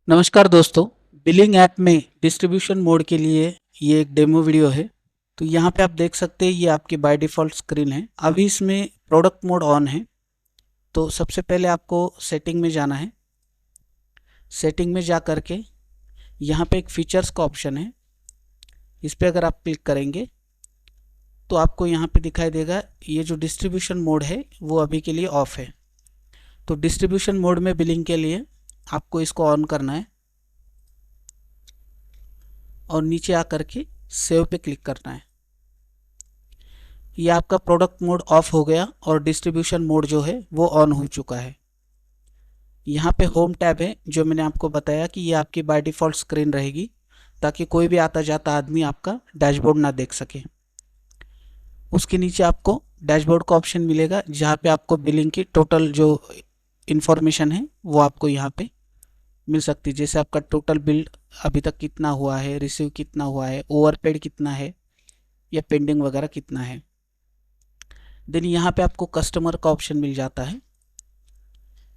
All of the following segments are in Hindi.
नमस्कार दोस्तों। बिलिंग ऐप में डिस्ट्रीब्यूशन मोड के लिए ये एक डेमो वीडियो है। तो यहाँ पे आप देख सकते हैं ये आपकी बाय डिफ़ॉल्ट स्क्रीन है। अभी इसमें प्रोडक्ट मोड ऑन है। तो सबसे पहले आपको सेटिंग में जाना है। सेटिंग में जा कर के यहाँ पे एक फीचर्स का ऑप्शन है, इस पर अगर आप क्लिक करेंगे तो आपको यहाँ पे दिखाई देगा ये जो डिस्ट्रीब्यूशन मोड है वो अभी के लिए ऑफ है। तो डिस्ट्रीब्यूशन मोड में बिलिंग के लिए आपको इसको ऑन करना है और नीचे आकर के सेव पे क्लिक करना है। ये आपका प्रोडक्ट मोड ऑफ हो गया और डिस्ट्रीब्यूशन मोड जो है वो ऑन हो चुका है। यहाँ पे होम टैब है, जो मैंने आपको बताया कि ये आपकी बाय डिफ़ॉल्ट स्क्रीन रहेगी ताकि कोई भी आता जाता आदमी आपका डैशबोर्ड ना देख सके। उसके नीचे आपको डैशबोर्ड का ऑप्शन मिलेगा जहाँ पे आपको बिलिंग की टोटल जो इन्फॉर्मेशन है वो आपको यहाँ पे मिल सकती है। जैसे आपका टोटल बिल अभी तक कितना हुआ है, रिसीव कितना हुआ है, ओवरपेड कितना है या पेंडिंग वगैरह कितना है। देन यहाँ पे आपको कस्टमर का ऑप्शन मिल जाता है।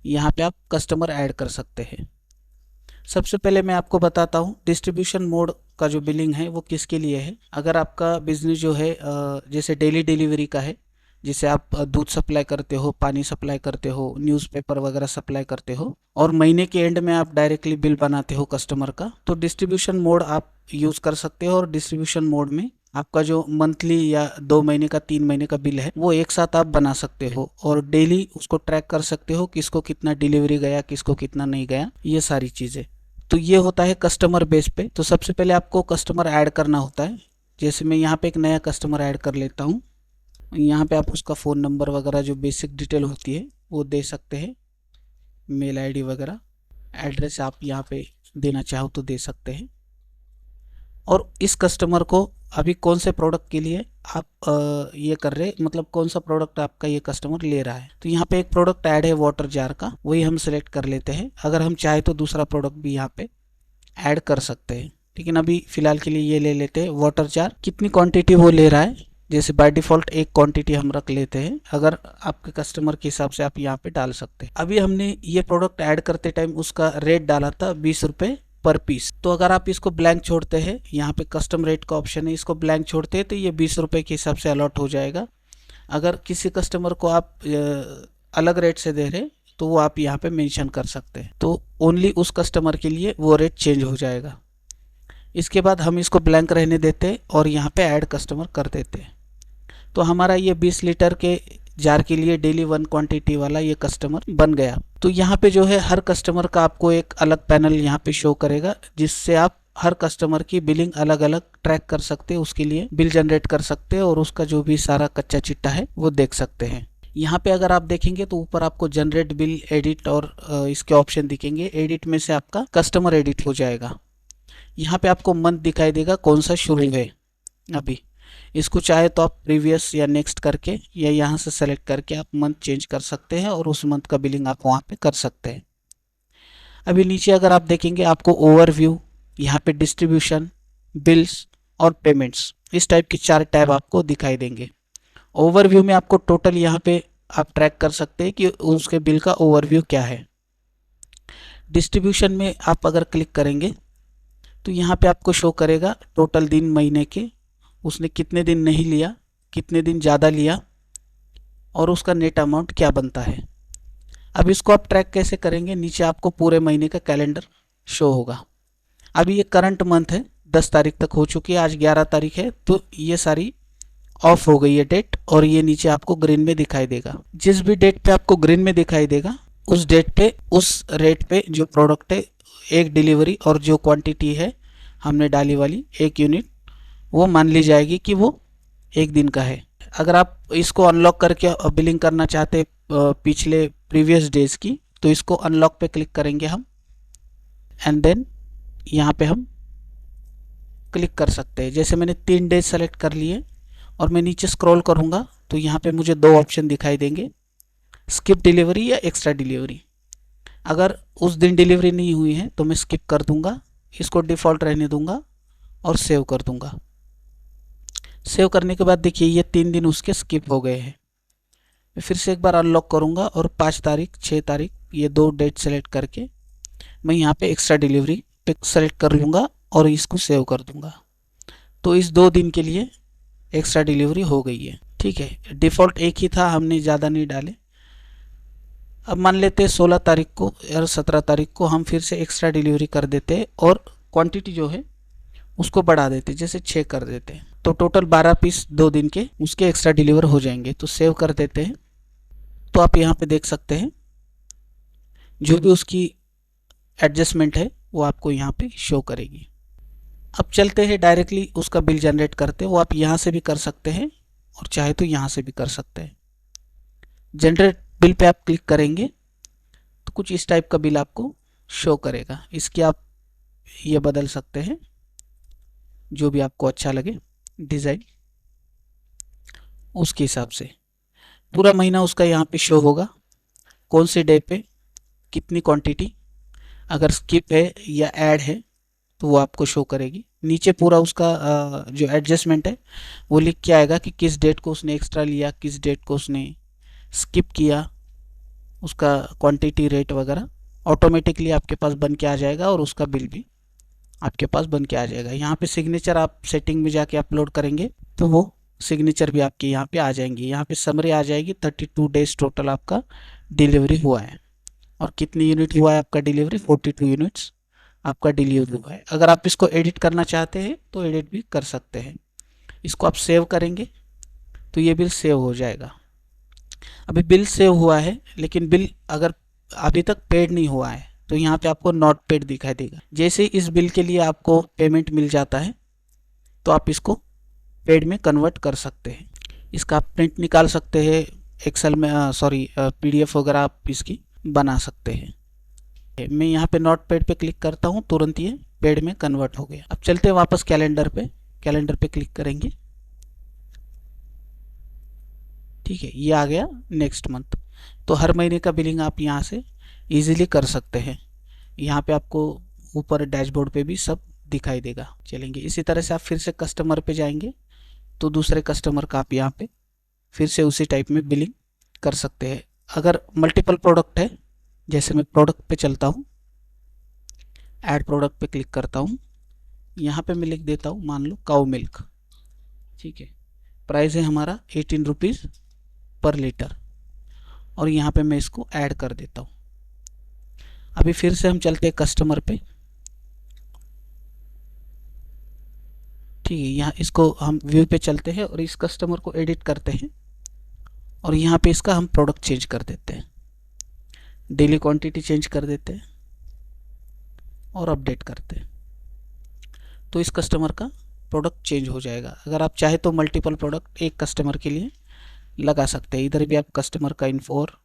यहाँ पे आप कस्टमर ऐड कर सकते हैं। सबसे पहले मैं आपको बताता हूँ डिस्ट्रीब्यूशन मोड का जो बिलिंग है वो किसके लिए है। अगर आपका बिजनेस जो है जैसे डेली डिलीवरी का है, जिसे आप दूध सप्लाई करते हो, पानी सप्लाई करते हो, न्यूज़पेपर वगैरह सप्लाई करते हो और महीने के एंड में आप डायरेक्टली बिल बनाते हो कस्टमर का, तो डिस्ट्रीब्यूशन मोड आप यूज़ कर सकते हो। और डिस्ट्रीब्यूशन मोड में आपका जो मंथली या 2 महीने का 3 महीने का बिल है वो एक साथ आप बना सकते हो और डेली उसको ट्रैक कर सकते हो, किसको कितना डिलीवरी गया, किसको कितना नहीं गया, ये सारी चीज़ें। तो ये होता है कस्टमर बेस पे। तो सबसे पहले आपको कस्टमर ऐड करना होता है। जैसे मैं यहाँ पे एक नया कस्टमर ऐड कर लेता हूँ। यहाँ पे आप उसका फ़ोन नंबर वगैरह जो बेसिक डिटेल होती है वो दे सकते हैं, मेल आईडी वगैरह, एड्रेस आप यहाँ पे देना चाहो तो दे सकते हैं। और इस कस्टमर को अभी कौन से प्रोडक्ट के लिए आप ये कर रहे, मतलब कौन सा प्रोडक्ट आपका ये कस्टमर ले रहा है। तो यहाँ पे एक प्रोडक्ट ऐड है वाटर जार का, वही हम सेलेक्ट कर लेते हैं। अगर हम चाहे तो दूसरा प्रोडक्ट भी यहाँ पे ऐड कर सकते हैं, लेकिन अभी फ़िलहाल के लिए ये ले लेते हैं वाटर जार। कितनी क्वांटिटी वो ले रहा है, जैसे बाय डिफ़ॉल्ट एक क्वांटिटी हम रख लेते हैं। अगर आपके कस्टमर के हिसाब से आप यहाँ पे डाल सकते हैं। अभी हमने ये प्रोडक्ट ऐड करते टाइम उसका रेट डाला था 20 रुपये पर पीस। तो अगर आप इसको ब्लैंक छोड़ते हैं, यहाँ पे कस्टम रेट का ऑप्शन है, इसको ब्लैंक छोड़ते हैं तो ये 20 रुपये के हिसाब से अलॉट हो जाएगा। अगर किसी कस्टमर को आप अलग रेट से दे रहे तो वो आप यहाँ पे मेंशन कर सकते हैं, तो ओनली उस कस्टमर के लिए वो रेट चेंज हो जाएगा। इसके बाद हम इसको ब्लैंक रहने देते और यहाँ पे ऐड कस्टमर कर देते। तो हमारा ये 20 लीटर के जार के लिए डेली 1 क्वांटिटी वाला ये कस्टमर बन गया। तो यहाँ पे जो है हर कस्टमर का आपको एक अलग पैनल यहाँ पे शो करेगा, जिससे आप हर कस्टमर की बिलिंग अलग अलग ट्रैक कर सकते हैं, उसके लिए बिल जनरेट कर सकते हैं और उसका जो भी सारा कच्चा चिट्ठा है वो देख सकते हैं। यहाँ पे अगर आप देखेंगे तो ऊपर आपको जनरेट बिल, एडिट और इसके ऑप्शन दिखेंगे। एडिट में से आपका कस्टमर एडिट हो जाएगा। यहाँ पे आपको मंथ दिखाई देगा कौन सा शुरू है अभी। इसको चाहे तो आप प्रीवियस या नेक्स्ट करके या यहाँ से सेलेक्ट करके आप मंथ चेंज कर सकते हैं और उस मंथ का बिलिंग आप वहाँ पे कर सकते हैं। अभी नीचे अगर आप देखेंगे आपको ओवरव्यू, यहाँ पे डिस्ट्रीब्यूशन, बिल्स और पेमेंट्स, इस टाइप के 4 टैब आपको दिखाई देंगे। ओवरव्यू में आपको टोटल यहाँ पे आप ट्रैक कर सकते हैं कि उसके बिल का ओवरव्यू क्या है। डिस्ट्रीब्यूशन में आप अगर क्लिक करेंगे तो यहाँ पे आपको शो करेगा टोटल दिन महीने के, उसने कितने दिन नहीं लिया, कितने दिन ज़्यादा लिया और उसका नेट अमाउंट क्या बनता है। अब इसको आप ट्रैक कैसे करेंगे, नीचे आपको पूरे महीने का कैलेंडर शो होगा। अभी ये करंट मंथ है, 10 तारीख तक हो चुकी है, आज 11 तारीख है, तो ये सारी ऑफ हो गई है डेट और ये नीचे आपको ग्रीन में दिखाई देगा। जिस भी डेट पे आपको ग्रीन में दिखाई देगा उस डेट पे, उस रेट पे जो प्रोडक्ट है, एक डिलीवरी और जो क्वांटिटी है हमने डाली वाली 1 यूनिट, वो मान ली जाएगी कि वो 1 दिन का है। अगर आप इसको अनलॉक करके बिलिंग करना चाहते पिछले प्रीवियस डेज की, तो इसको अनलॉक पे क्लिक करेंगे हम एंड देन यहाँ पे हम क्लिक कर सकते हैं। जैसे मैंने 3 डेज सेलेक्ट कर लिए और मैं नीचे स्क्रॉल करूँगा तो यहाँ पे मुझे 2 ऑप्शन दिखाई देंगे, स्किप डिलीवरी या एक्स्ट्रा डिलीवरी। अगर उस दिन डिलीवरी नहीं हुई है तो मैं स्किप कर दूँगा, इसको डिफ़ॉल्ट रहने दूँगा और सेव कर दूँगा। सेव करने के बाद देखिए ये 3 दिन उसके स्किप हो गए हैं। मैं फिर से एक बार अनलॉक करूँगा और 5 तारीख, 6 तारीख, ये 2 डेट सेलेक्ट करके मैं यहाँ पे एक्स्ट्रा डिलीवरी पे सेलेक्ट कर लूँगा और इसको सेव कर दूँगा। तो इस 2 दिन के लिए एक्स्ट्रा डिलीवरी हो गई है। ठीक है, डिफ़ॉल्ट एक ही था, हमने ज़्यादा नहीं डाले। अब मान लेते हैं 16 तारीख को और 17 तारीख को हम फिर से एक्स्ट्रा डिलीवरी कर देते हैं और क्वांटिटी जो है उसको बढ़ा देते, जैसे 6 कर देते हैं। तो टोटल 12 पीस 2 दिन के उसके एक्स्ट्रा डिलीवर हो जाएंगे। तो सेव कर देते हैं। तो आप यहाँ पे देख सकते हैं जो भी उसकी एडजस्टमेंट है वो आपको यहाँ पे शो करेगी। अब चलते हैं डायरेक्टली उसका बिल जनरेट करते हैं। वो आप यहाँ से भी कर सकते हैं और चाहे तो यहाँ से भी कर सकते हैं। जनरेट बिल पे आप क्लिक करेंगे तो कुछ इस टाइप का बिल आपको शो करेगा। इसकी आप ये बदल सकते हैं जो भी आपको अच्छा लगे डिज़ाइन, उसके हिसाब से पूरा महीना उसका यहाँ पे शो होगा, कौन से डे पे कितनी क्वांटिटी, अगर स्किप है या ऐड है तो वो आपको शो करेगी। नीचे पूरा उसका जो एडजस्टमेंट है वो लिख के आएगा कि किस डेट को उसने एक्स्ट्रा लिया, किस डेट को उसने स्किप किया, उसका क्वांटिटी रेट वगैरह ऑटोमेटिकली आपके पास बन के आ जाएगा और उसका बिल भी आपके पास बन के आ जाएगा। यहाँ पे सिग्नेचर आप सेटिंग में जाके अपलोड करेंगे तो वो सिग्नेचर भी आपके यहाँ पे आ जाएंगी। यहाँ पे समरी आ जाएगी, 32 डेज टोटल आपका डिलीवरी हुआ है और कितनी यूनिट हुआ है आपका डिलीवरी, 42 यूनिट्स आपका डिलीवरी हुआ है। अगर आप इसको एडिट करना चाहते हैं तो एडिट भी कर सकते हैं। इसको आप सेव करेंगे तो ये बिल सेव हो जाएगा। अभी बिल सेव हुआ है लेकिन बिल अगर अभी तक पेड नहीं हुआ है तो यहाँ पे आपको नॉट पेड दिखाई देगा। जैसे इस बिल के लिए आपको पेमेंट मिल जाता है तो आप इसको पेड में कन्वर्ट कर सकते हैं। इसका आप प्रिंट निकाल सकते हैं, एक्सेल में PDF वगैरह आप इसकी बना सकते हैं। मैं यहाँ पे नॉट पेड पे क्लिक करता हूँ, तुरंत ये पेड में कन्वर्ट हो गया। अब चलते हैं वापस कैलेंडर पे। कैलेंडर पे क्लिक करेंगे, ठीक है, ये आ गया नेक्स्ट मंथ। तो हर महीने का बिलिंग आप यहाँ से इजीली कर सकते हैं। यहाँ पे आपको ऊपर डैशबोर्ड पे भी सब दिखाई देगा। चलेंगे इसी तरह से आप फिर से कस्टमर पे जाएंगे तो दूसरे कस्टमर का आप यहाँ पे फिर से उसी टाइप में बिलिंग कर सकते हैं। अगर मल्टीपल प्रोडक्ट है, जैसे मैं प्रोडक्ट पे चलता हूँ, ऐड प्रोडक्ट पे क्लिक करता हूँ, यहाँ पे मैं लिख देता हूँ मान लो काऊ मिल्क, ठीक है, प्राइस है हमारा 18 रुपीज़ पर लीटर और यहाँ पे मैं इसको ऐड कर देता हूँ। अभी फिर से हम चलते हैं कस्टमर पे, ठीक है, यहाँ इसको हम व्यू पे चलते हैं और इस कस्टमर को एडिट करते हैं और यहाँ पे इसका हम प्रोडक्ट चेंज कर देते हैं, डेली क्वांटिटी चेंज कर देते हैं और अपडेट करते हैं। तो इस कस्टमर का प्रोडक्ट चेंज हो जाएगा। अगर आप चाहे तो मल्टीपल प्रोडक्ट एक कस्टमर के लिए लगा सकते हैं। इधर भी आप कस्टमर का इन्फो और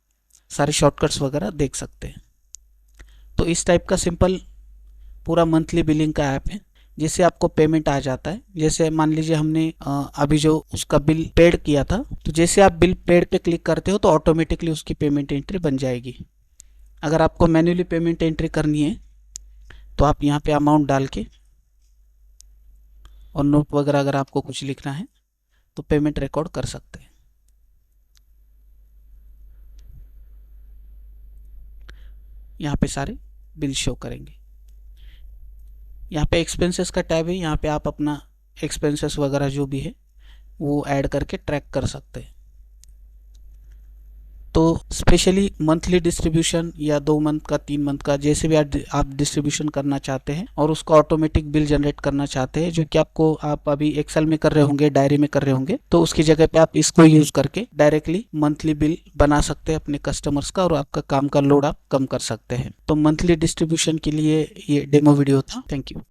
सारे शॉर्टकट्स वगैरह देख सकते हैं। तो इस टाइप का सिंपल पूरा मंथली बिलिंग का ऐप है। जैसे आपको पेमेंट आ जाता है, जैसे मान लीजिए हमने अभी जो उसका बिल पेड किया था, तो जैसे आप बिल पेड पे क्लिक करते हो तो ऑटोमेटिकली उसकी पेमेंट एंट्री बन जाएगी। अगर आपको मैन्युअली पेमेंट एंट्री करनी है तो आप यहाँ पे अमाउंट डाल के और नोट वगैरह अगर आपको कुछ लिखना है तो पेमेंट रिकॉर्ड कर सकते हैं। यहाँ पे सारे बिल शो करेंगे। यहाँ पे एक्सपेंसेस का टैब है, यहाँ पे आप अपना एक्सपेंसेस वगैरह जो भी है वो ऐड करके ट्रैक कर सकते हैं। तो स्पेशली मंथली डिस्ट्रीब्यूशन या 2 मंथ का, 3 मंथ का, जैसे भी आप डिस्ट्रीब्यूशन करना चाहते हैं और उसका ऑटोमेटिक बिल जनरेट करना चाहते हैं, जो कि आप अभी एक्सेल में कर रहे होंगे, डायरी में कर रहे होंगे, तो उसकी जगह पे आप इसको यूज करके डायरेक्टली मंथली बिल बना सकते हैं अपने कस्टमर्स का और आपका काम का लोड आप कम कर सकते हैं। तो मंथली डिस्ट्रीब्यूशन के लिए ये डेमो वीडियो था। Thank you.